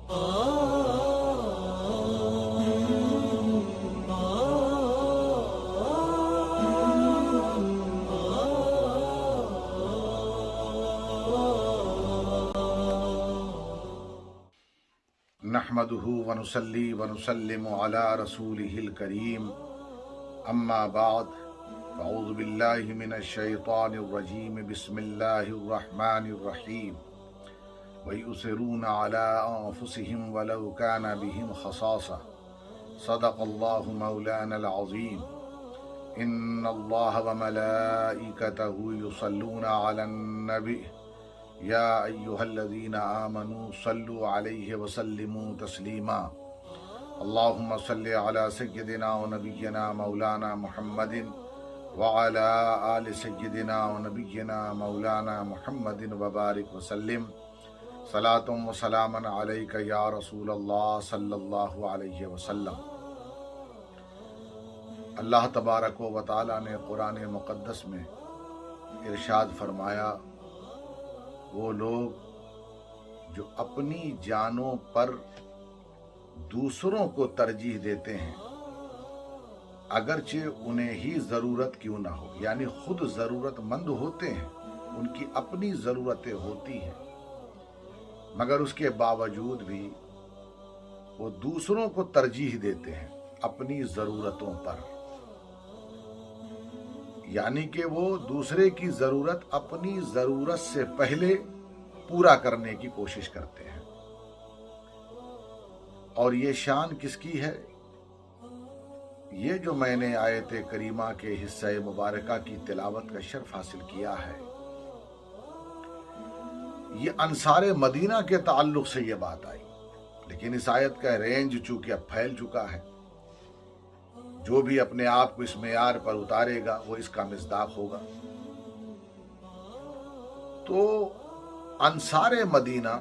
نحمده ونصلي ونسلم على رسوله الكريم اما بعد فاعوذ بالله من الشيطان الرجيم بسم الله الرحمن الرحيم ويؤثرون على انفسهم ولو كان بهم خصاصة صدق الله مولانا العظيم ان الله وملائكته يصلون على النبي یا ایہا الذین آمنوا صلوا علیہ وسلموا تسلیما اللہم صلی علی سیدنا و نبینا مولانا محمد وعلی آل سیدنا و نبینا مولانا محمد وبارک وسلم صلاۃ و سلاما علیک یا رسول اللہ صلی اللہ علیہ وسلم۔ اللہ تبارک و تعالی نے قرآن مقدس میں ارشاد فرمایا، وہ لوگ جو اپنی جانوں پر دوسروں کو ترجیح دیتے ہیں اگرچہ انہیں ہی ضرورت کیوں نہ ہو، یعنی خود ضرورت مند ہوتے ہیں، ان کی اپنی ضرورتیں ہوتی ہیں، مگر اس کے باوجود بھی وہ دوسروں کو ترجیح دیتے ہیں اپنی ضرورتوں پر، یعنی کہ وہ دوسرے کی ضرورت اپنی ضرورت سے پہلے پورا کرنے کی کوشش کرتے ہیں۔ اور یہ شان کس کی ہے؟ یہ جو میں نے آیت کریمہ کے حصہ مبارکہ کی تلاوت کا شرف حاصل کیا ہے، یہ انصار مدینہ کے تعلق سے یہ بات آئی، لیکن اس آیت کا رینج چونکہ اب پھیل چکا ہے، جو بھی اپنے آپ کو اس معیار پر اتارے گا وہ اس کا مصداق ہوگا۔ تو انصار مدینہ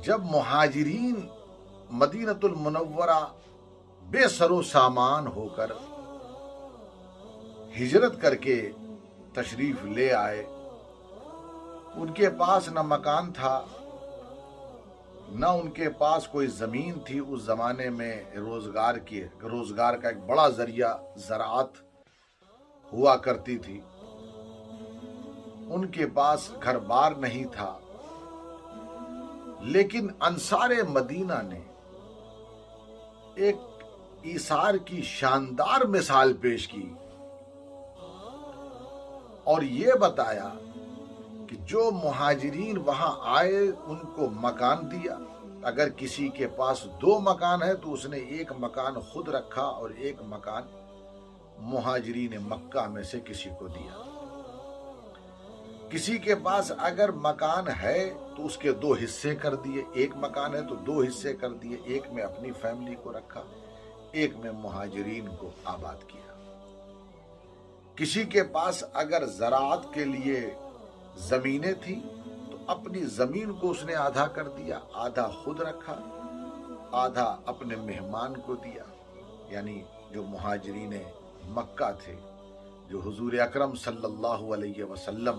جب مہاجرین مدینۃ المنورہ بے سر و سامان ہو کر ہجرت کر کے تشریف لے آئے، ان کے پاس نہ مکان تھا، نہ ان کے پاس کوئی زمین تھی۔ اس زمانے میں روزگار کا ایک بڑا ذریعہ زراعت ہوا کرتی تھی، ان کے پاس گھر بار نہیں تھا، لیکن انصار مدینہ نے ایک ایثار کی شاندار مثال پیش کی اور یہ بتایا کہ جو مہاجرین وہاں آئے ان کو مکان دیا، اگر کسی کے پاس 2 مکان ہے تو اس نے 1 مکان خود رکھا اور 1 مکان مہاجرین مکہ میں سے کسی کو دیا۔ کسی کے پاس اگر مکان ہے تو اس کے 2 حصے کر دیے، 1 مکان ہے تو 2 حصے کر دیے، 1 میں اپنی فیملی کو رکھا، 1 میں مہاجرین کو آباد کیا۔ کسی کے پاس اگر زراعت کے لیے زمینیں تھیں تو اپنی زمین کو اس نے آدھا کر دیا، آدھا خود رکھا، آدھا اپنے مہمان کو دیا، یعنی جو مہاجرین مکہ تھے، جو حضور اکرم صلی اللہ علیہ وسلم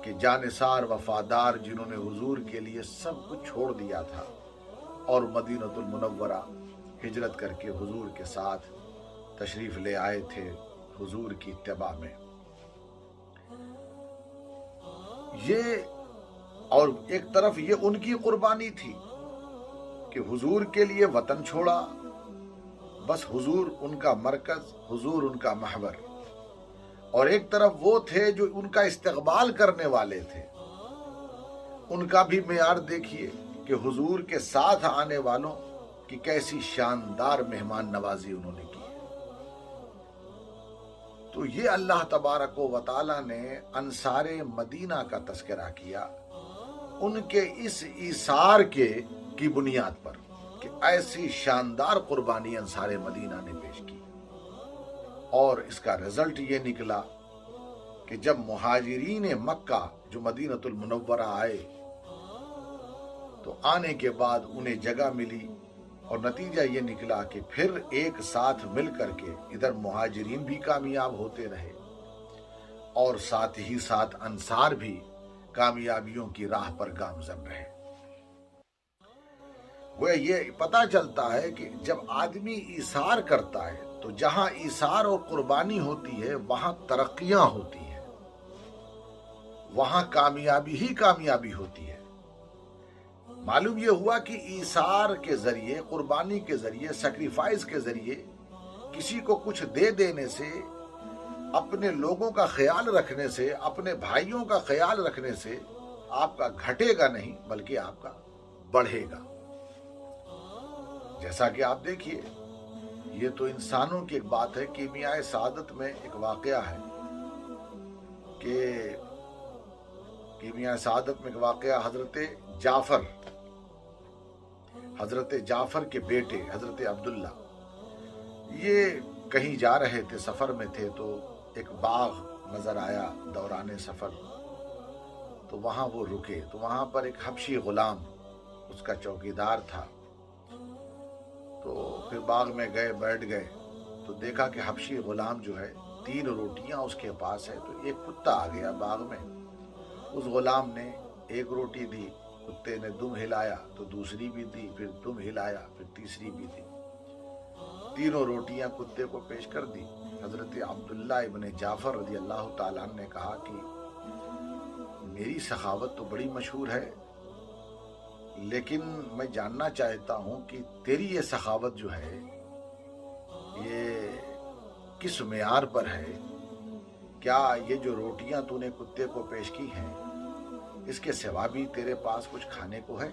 کے جانثار وفادار، جنہوں نے حضور کے لیے سب کچھ چھوڑ دیا تھا اور مدینۃ المنورہ ہجرت کر کے حضور کے ساتھ تشریف لے آئے تھے حضور کی اتباع میں۔ یہ اور ایک طرف یہ ان کی قربانی تھی کہ حضور کے لیے وطن چھوڑا، بس حضور ان کا مرکز، حضور ان کا محور، اور ایک طرف وہ تھے جو ان کا استقبال کرنے والے تھے، ان کا بھی معیار دیکھیے کہ حضور کے ساتھ آنے والوں کی کیسی شاندار مہمان نوازی انہوں نے کی۔ تو یہ اللہ تبارک و تعالی نے انصار مدینہ کا تذکرہ کیا ان کے اس ایثار کی بنیاد پر کہ ایسی شاندار قربانی انصار مدینہ نے پیش کی، اور اس کا رزلٹ یہ نکلا کہ جب مہاجرین مکہ جو مدینۃ المنورہ آئے تو آنے کے بعد انہیں جگہ ملی، اور نتیجہ یہ نکلا کہ پھر ایک ساتھ مل کر کے ادھر مہاجرین بھی کامیاب ہوتے رہے اور ساتھ ہی ساتھ انصار بھی کامیابیوں کی راہ پر گامزن رہے۔ گویا یہ پتہ چلتا ہے کہ جب آدمی ایثار کرتا ہے تو جہاں ایثار اور قربانی ہوتی ہے وہاں ترقیاں ہوتی ہیں، وہاں کامیابی ہی کامیابی ہوتی ہے۔ معلوم یہ ہوا کہ ایثار کے ذریعے، قربانی کے ذریعے، سیکریفائس کے ذریعے کسی کو کچھ دے دینے سے، اپنے لوگوں کا خیال رکھنے سے، اپنے بھائیوں کا خیال رکھنے سے آپ کا گھٹے گا نہیں بلکہ آپ کا بڑھے گا۔ جیسا کہ آپ دیکھیے، یہ تو انسانوں کی ایک بات ہے، کیمیاء سعادت میں ایک واقعہ ہے کہ کیمیاء سعادت میں ایک واقعہ حضرت جعفر کے بیٹے حضرت عبداللہ یہ کہیں جا رہے تھے، سفر میں تھے، تو ایک باغ نظر آیا دوران سفر، تو وہاں وہ رکے، تو وہاں پر ایک حبشی غلام اس کا چوکیدار تھا، تو پھر باغ میں گئے، بیٹھ گئے، تو دیکھا کہ حبشی غلام جو ہے 3 روٹیاں اس کے پاس ہے، تو ایک کتا آ گیا باغ میں، اس غلام نے 1 روٹی دی، کتے نے دم ہلایا تو دوسری بھی دی، پھر دم ہلایا، پھر تیسری بھی دی، 3 روٹیاں کتے کو پیش کر دی۔ حضرت عبداللہ ابن جعفر رضی اللہ تعالیٰ عنہ نے کہا کہ میری سخاوت تو بڑی مشہور ہے، لیکن میں جاننا چاہتا ہوں کہ تیری یہ سخاوت جو ہے یہ کس معیار پر ہے؟ کیا یہ جو روٹیاں تو نے کتے کو پیش کی ہیں اس کے سوا بھی تیرے پاس کچھ کھانے کو ہے؟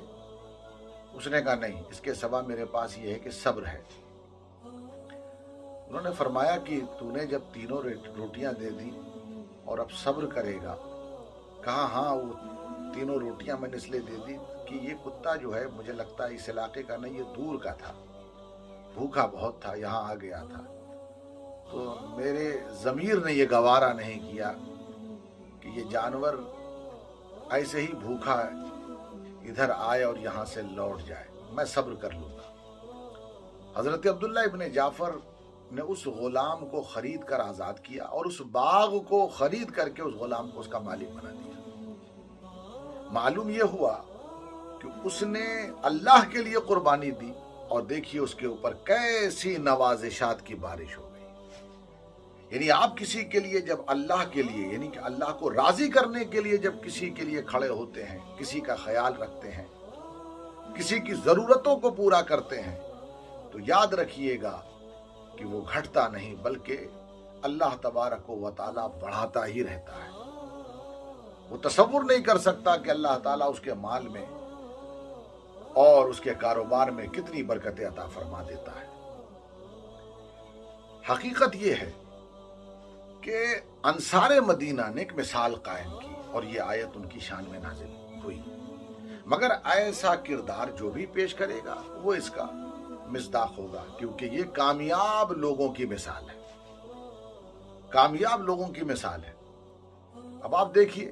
اس نے کہا نہیں، اس کے سوا میرے پاس یہ ہے کہ صبر ہے۔ انہوں نے فرمایا کہ تو نے جب 3 روٹیاں دے دی اور اب صبر کرے گا؟ کہا ہاں، وہ 3 روٹیاں میں نے اس لیے دے دی کہ یہ کتا جو ہے مجھے لگتا ہے اس علاقے کا نہیں، یہ دور کا تھا، بھوکا بہت تھا، یہاں آ گیا تھا، تو میرے ضمیر نے یہ گوارا نہیں کیا کہ یہ جانور ایسے ہی بھوکا ادھر آئے اور یہاں سے لوٹ جائے، میں صبر کر لوں گا۔ حضرت عبداللہ ابن جعفر نے اس غلام کو خرید کر آزاد کیا اور اس باغ کو خرید کر کے اس غلام کو اس کا مالک بنا دیا۔ معلوم یہ ہوا کہ اس نے اللہ کے لیے قربانی دی، اور دیکھیے اس کے اوپر کیسی نوازشات کی بارش ہو گئی۔ یعنی آپ کسی کے لیے جب اللہ کے لیے، یعنی کہ اللہ کو راضی کرنے کے لیے جب کسی کے لیے کھڑے ہوتے ہیں، کسی کا خیال رکھتے ہیں، کسی کی ضرورتوں کو پورا کرتے ہیں، تو یاد رکھیے گا کہ وہ گھٹتا نہیں بلکہ اللہ تبارک و تعالی بڑھاتا ہی رہتا ہے۔ وہ تصور نہیں کر سکتا کہ اللہ تعالیٰ اس کے مال میں اور اس کے کاروبار میں کتنی برکتیں عطا فرما دیتا ہے۔ حقیقت یہ ہے کہ انصار مدینہ نے ایک مثال قائم کی اور یہ آیت ان کی شان میں نازل ہوئی، مگر ایسا کردار جو بھی پیش کرے گا وہ اس کا مصداق ہوگا، کیونکہ یہ کامیاب لوگوں کی مثال ہے، کامیاب لوگوں کی مثال ہے۔ اب آپ دیکھیے،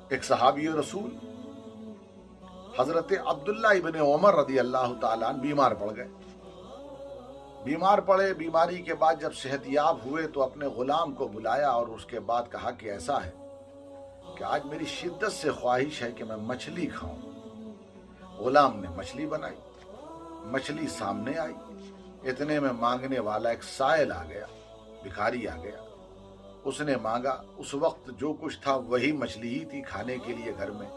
ایک صحابی رسول حضرت عبداللہ ابن عمر رضی اللہ تعالیٰ عنہ بیمار پڑ گئے، بیمار پڑے، بیماری کے بعد جب صحت یاب ہوئے تو اپنے غلام کو بلایا اور اس کے بعد کہا کہ ایسا ہے کہ آج میری شدت سے خواہش ہے کہ میں مچھلی کھاؤں۔ غلام نے مچھلی بنائی، مچھلی سامنے آئی، اتنے میں مانگنے والا ایک سائل آ گیا، بھکاری آ گیا، اس نے مانگا، اس وقت جو کچھ تھا وہی مچھلی ہی تھی کھانے کے لیے گھر میں،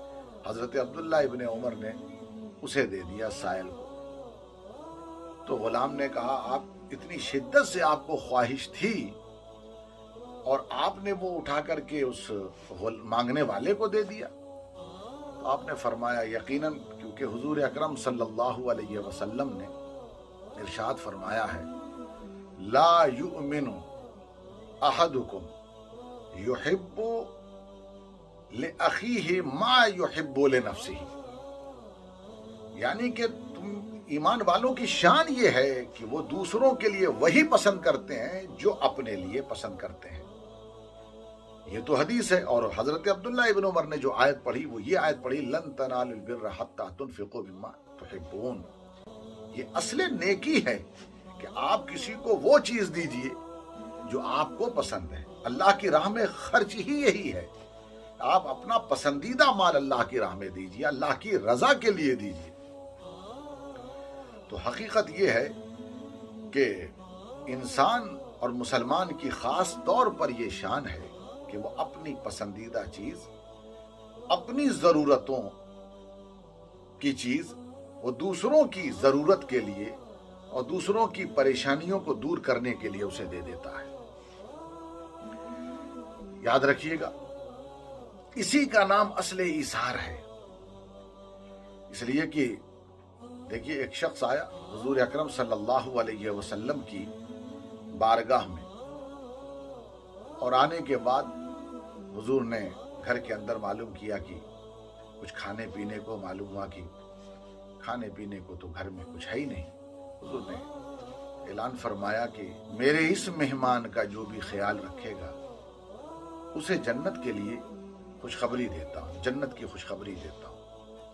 حضرت عبداللہ ابن عمر نے اسے دے دیا سائل کو۔ تو غلام نے کہا آپ اتنی شدت سے آپ کو خواہش تھی اور آپ نے وہ اٹھا کر کے اس مانگنے والے کو دے دیا؟ تو آپ نے فرمایا یقیناً، کیونکہ حضور اکرم صلی اللہ علیہ وسلم نے ارشاد فرمایا ہے لا یؤمن احدکم یحب لأخیہ ما یحب لنفسہ، یعنی کہ تم ایمان والوں کی شان یہ ہے کہ وہ دوسروں کے لیے وہی پسند کرتے ہیں جو اپنے لیے پسند کرتے ہیں۔ یہ تو حدیث ہے، اور حضرت عبداللہ ابن عمر نے جو آیت پڑھی وہ یہ آیت پڑھی لن تنالوا البر حتی تنفقوا مما تحبون۔ یہ اصل نیکی ہے کہ آپ کسی کو وہ چیز دیجئے جو آپ کو پسند ہے۔ اللہ کی راہ میں خرچ ہی یہی ہے، آپ اپنا پسندیدہ مال اللہ کی راہ میں دیجئے، اللہ کی رضا کے لیے دیجئے۔ تو حقیقت یہ ہے کہ انسان اور مسلمان کی خاص طور پر یہ شان ہے کہ وہ اپنی پسندیدہ چیز، اپنی ضرورتوں کی چیز وہ دوسروں کی ضرورت کے لیے اور دوسروں کی پریشانیوں کو دور کرنے کے لیے اسے دے دیتا ہے۔ یاد رکھیے گا، اسی کا نام اصل ایثار ہے۔ اس لیے کہ دیکھیے، ایک شخص آیا حضور اکرم صلی اللہ علیہ وسلم کی بارگاہ میں، اور آنے کے بعد حضور نے گھر کے اندر معلوم کیا کہ کچھ کھانے پینے کو، معلوم ہوا کہ کھانے پینے کو تو گھر میں کچھ ہے ہی نہیں۔ حضور نے اعلان فرمایا کہ میرے اس مہمان کا جو بھی خیال رکھے گا اسے جنت کے لیے خوشخبری دیتا ہوں، جنت کی خوشخبری دیتا ہوں۔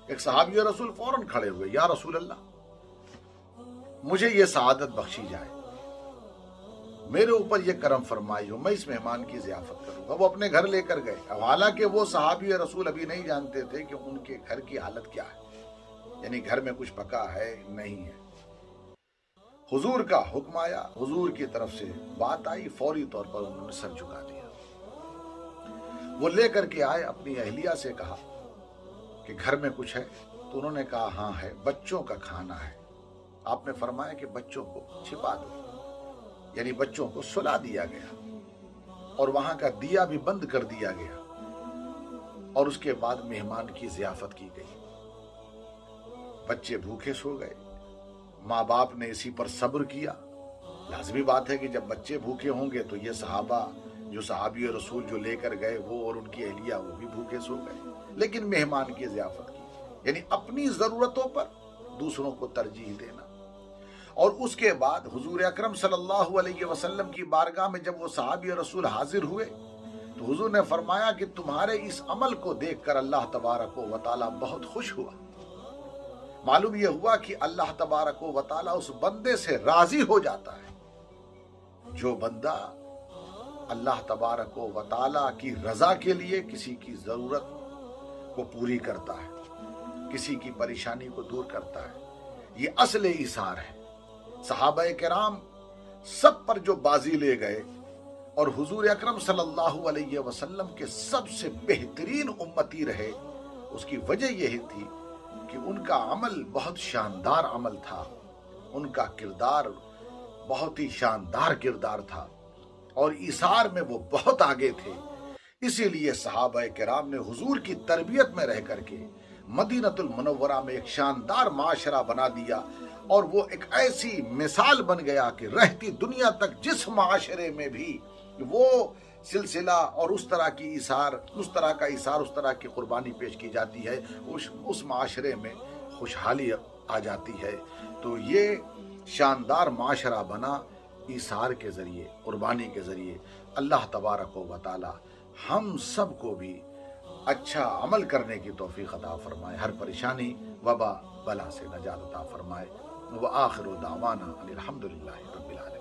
ایک صحابی رسول فوراً کھڑے ہوئے، یا رسول اللہ، مجھے یہ سعادت بخشی جائے، میرے اوپر یہ کرم فرمائی ہو، میں اس مہمان کی ضیافت کروں گا۔ وہ اپنے گھر لے کر گئے، حالانکہ وہ صحابی رسول ابھی نہیں جانتے تھے کہ ان کے گھر کی حالت کیا ہے، یعنی گھر میں کچھ پکا ہے نہیں ہے۔ حضور کا حکم آیا، حضور کی طرف سے بات آئی، فوری طور پر انہوں نے سر جھکا دیا۔ وہ لے کر کے آئے، اپنی اہلیہ سے کہا کہ گھر میں کچھ ہے؟ تو انہوں نے کہا ہاں ہے، بچوں کا کھانا ہے۔ آپ نے فرمایا کہ بچوں کو چھپا دو، یعنی بچوں کو سلا دیا گیا اور وہاں کا دیا بھی بند کر دیا گیا، اور اس کے بعد مہمان کی ضیافت کی گئی۔ بچے بھوکے سو گئے، ماں باپ نے اسی پر صبر کیا۔ لازمی بات ہے کہ جب بچے بھوکے ہوں گے تو یہ صحابہ جو صحابی رسول جو لے کر گئے وہ اور ان کی اہلیہ وہ بھی بھوکے سو گئے، لیکن مہمان کی ضیافت کی، یعنی اپنی ضرورتوں پر دوسروں کو ترجیح دینا۔ اور اس کے بعد حضور اکرم صلی اللہ علیہ وسلم کی بارگاہ میں جب وہ صحابی رسول حاضر ہوئے تو حضور نے فرمایا کہ تمہارے اس عمل کو دیکھ کر اللہ تبارک و تعالی بہت خوش ہوا۔ معلوم یہ ہوا کہ اللہ تبارک و تعالی اس بندے سے راضی ہو جاتا ہے جو بندہ اللہ تبارک و تعالی کی رضا کے لیے کسی کی ضرورت کو پوری کرتا ہے، کسی کی پریشانی کو دور کرتا ہے۔ یہ اصل ایثار ہے۔ صحابہ کرام سب پر جو بازی لے گئے اور حضور اکرم صلی اللہ علیہ وسلم کے سب سے بہترین امتی رہے، اس کی وجہ یہی تھی کہ ان کا عمل بہت شاندار عمل تھا، ان کا کردار بہت ہی شاندار کردار تھا، اور ایثار میں وہ بہت آگے تھے۔ اسی لیے صحابہ کرام نے حضور کی تربیت میں رہ کر کے مدینۃ المنورہ میں ایک شاندار معاشرہ بنا دیا، اور وہ ایک ایسی مثال بن گیا کہ رہتی دنیا تک جس معاشرے میں بھی وہ سلسلہ اور اس طرح کا ایثار، اس طرح کی قربانی پیش کی جاتی ہے، اس معاشرے میں خوشحالی آ جاتی ہے۔ تو یہ شاندار معاشرہ بنا ایثار کے ذریعے، قربانی کے ذریعے۔ اللہ تبارک و تعالی ہم سب کو بھی اچھا عمل کرنے کی توفیق عطا فرمائے، ہر پریشانی وبا بلا سے نجات عطا فرمائے۔ وآخر دعوانا الحمدللہ رب العالمین۔